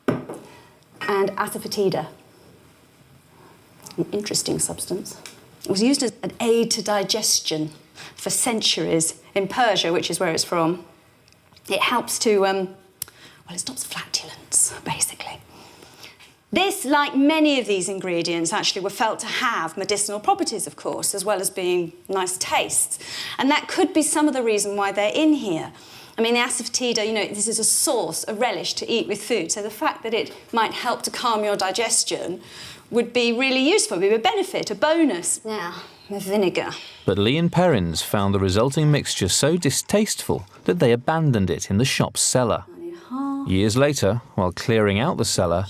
and asafoetida. An interesting substance. It was used as an aid to digestion for centuries in Persia, which is where it's from. It helps to, well, it stops flatulence, basically. This, like many of these ingredients, actually were felt to have medicinal properties, of course, as well as being nice tastes. And that could be some of the reason why they're in here. I mean, the asafoetida, you know, this is a sauce, a relish to eat with food, so the fact that it might help to calm your digestion would be really useful, would be a benefit, a bonus. Now, the vinegar. But Lee and Perrins found the resulting mixture so distasteful that they abandoned it in the shop's cellar. Years later, while clearing out the cellar,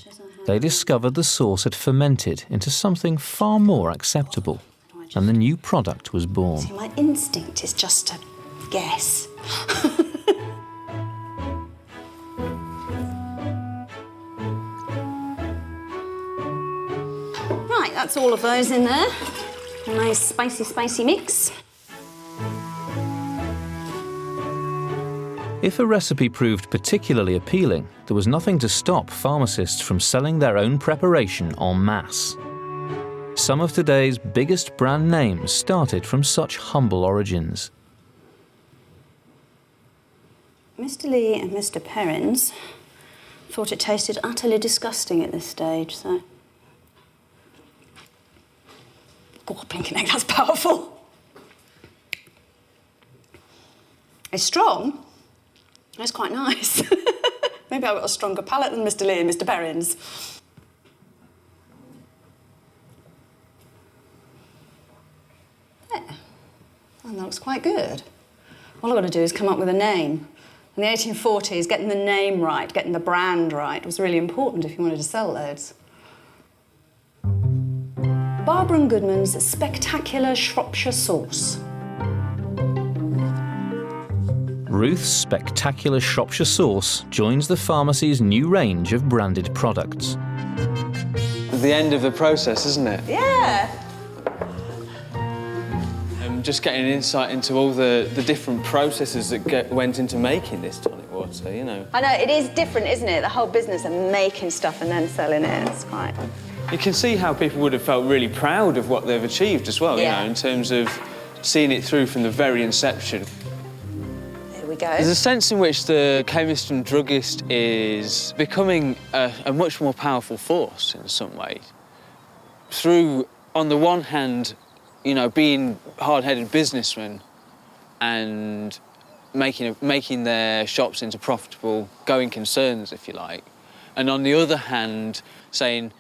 they discovered the sauce had fermented into something far more acceptable, and the new product was born. See, my instinct is just to guess. Right, that's all of those in there. A nice spicy, spicy mix. If a recipe proved particularly appealing, there was nothing to stop pharmacists from selling their own preparation en masse. Some of today's biggest brand names started from such humble origins. Mr. Lee and Mr. Perrins thought it tasted utterly disgusting at this stage, so... God, blinking egg, that's powerful. It's strong. It's quite nice. Maybe I've got a stronger palate than Mr. Lee and Mr. Perrins. Yeah, and that looks quite good. All I've got to do is come up with a name. In the 1840s, getting the name right, getting the brand right was really important if you wanted to sell loads. Barbara & Goodman's Spectacular Shropshire Sauce. Ruth's Spectacular Shropshire Sauce joins the pharmacy's new range of branded products. The end of the process, isn't it? Yeah. Just getting an insight into all the different processes that went into making this tonic water, you know. I know, it is different, isn't it? The whole business of making stuff and then selling it. It's quite... You can see how people would have felt really proud of what they've achieved as well, yeah. You know, in terms of seeing it through from the very inception. There we go. There's a sense in which the chemist and druggist is becoming a much more powerful force in some way. Through, on the one hand, you know, being hard-headed businessmen and making their shops into profitable going concerns, if you like. And on the other hand, saying,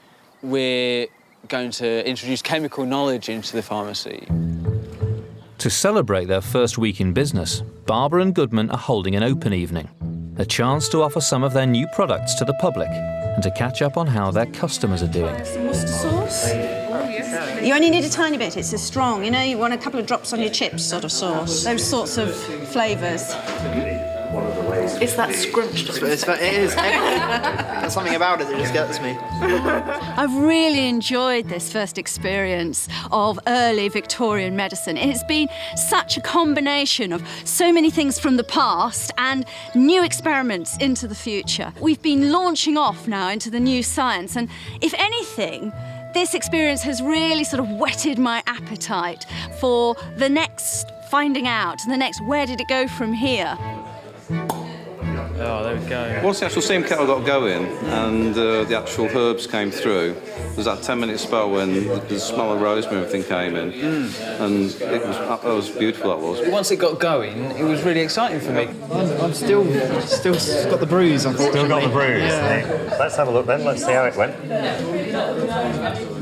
we're going to introduce chemical knowledge into the pharmacy. To celebrate their first week in business, Barbara and Goodman are holding an open evening, a chance to offer some of their new products to the public and to catch up on how their customers are doing. Some Worcester sauce. Oh, yes. You only need a tiny bit, it's as strong. You know, you want a couple of drops on your chips sort of sauce. Those sorts of flavours. It's that scrunched. It is. There's something about it that just gets me. I've really enjoyed this first experience of early Victorian medicine. It's been such a combination of so many things from the past and new experiments into the future. We've been launching off now into the new science, and if anything, this experience has really sort of whetted my appetite for the next finding out, and the next where did it go from here. Oh, there we go. Once the actual steam kettle got going and the actual herbs came through, there was that 10-minute spell when the smell of rosemary and everything came in, and it was beautiful, that was. Once it got going, it was really exciting for me. I'm still got the bruise, unfortunately. Still got the bruise. Yeah. Let's have a look then. Let's see how it went.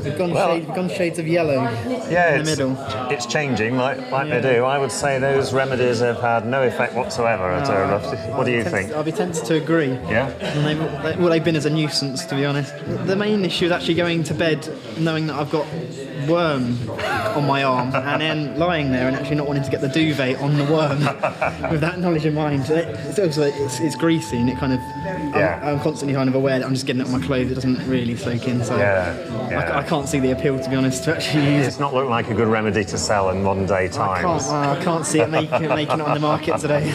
We've gone shades of yellow in the middle. It's changing like they do. I would say those remedies have had no effect whatsoever at all. What do you think? I'll be tempted to agree. Yeah? And they've been as a nuisance, to be honest. The main issue is actually going to bed knowing that I've got worm on my arm and then lying there and actually not wanting to get the duvet on the worm with that knowledge in mind. It's also it's greasy and it kind of I'm constantly kind of aware that I'm just getting it on my clothes. It doesn't really soak in, so I can't see the appeal, to be honest, to actually use. It's not looking like a good remedy to sell in modern day times. I can't see it making it on the market today.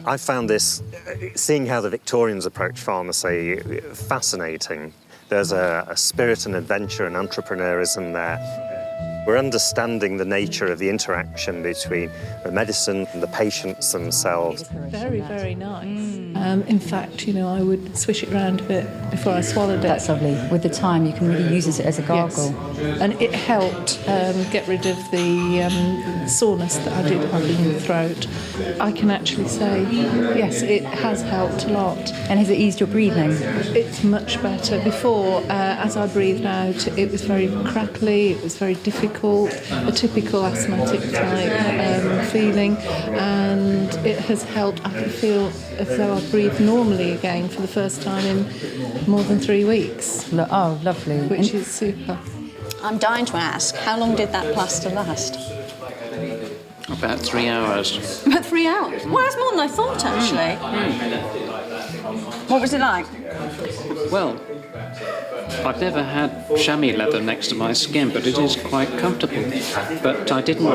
I found this, seeing how the Victorians approach pharmacy, fascinating. There's a spirit and adventure and entrepreneurism there. We're understanding the nature of the interaction between the medicine and the patients themselves. Very, very nice. In fact, you know, I would swish it around a bit before I swallowed it. That's lovely. With the time, you can really use it as a gargle. Yes. And it helped get rid of the soreness that I did have in the throat. I can actually say, yes, it has helped a lot. And has it eased your breathing? It's much better. Before, as I breathed out, it was very crackly, it was very difficult, a typical asthmatic type feeling, and it has helped. I can feel as though I breathe normally again for the first time in more than 3 weeks. Oh, lovely. Which is super. I'm dying to ask, how long did that plaster last? About 3 hours. About 3 hours? Well, that's more than I thought, actually. What was it like? Well, I've never had chamois leather next to my skin, but it is quite comfortable. But I didn't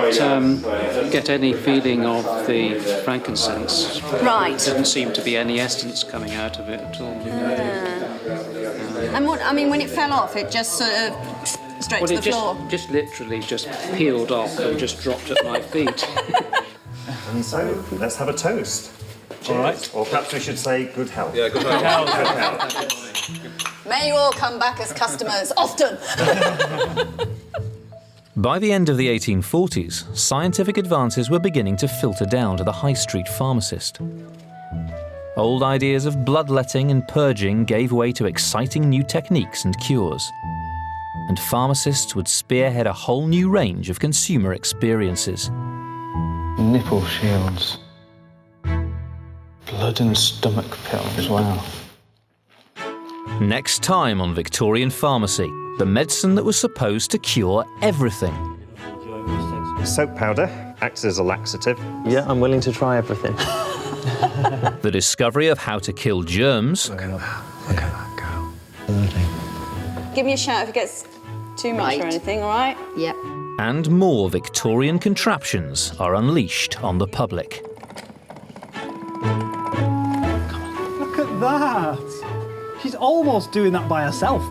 get any feeling of the frankincense. Right. There didn't seem to be any essence coming out of it at all. And what, I mean, when it fell off, it just sort of straight to the floor? Just literally just peeled off and just dropped at my feet. And so, let's have a toast. Cheers. All right. Or perhaps we should say good health. Yeah, good health. Good health. May you all come back as customers often. By the end of the 1840s, scientific advances were beginning to filter down to the high street pharmacist. Old ideas of bloodletting and purging gave way to exciting new techniques and cures. And pharmacists would spearhead a whole new range of consumer experiences. Nipple shields. Blood and stomach pills, wow. Next time on Victorian Pharmacy, the medicine that was supposed to cure everything. Soap powder acts as a laxative. Yeah, I'm willing to try everything. The discovery of how to kill germs. Look at that girl. Give me a shout if it gets too much or anything, all right? Yep. And more Victorian contraptions are unleashed on the public. Look at that! She's almost doing that by herself.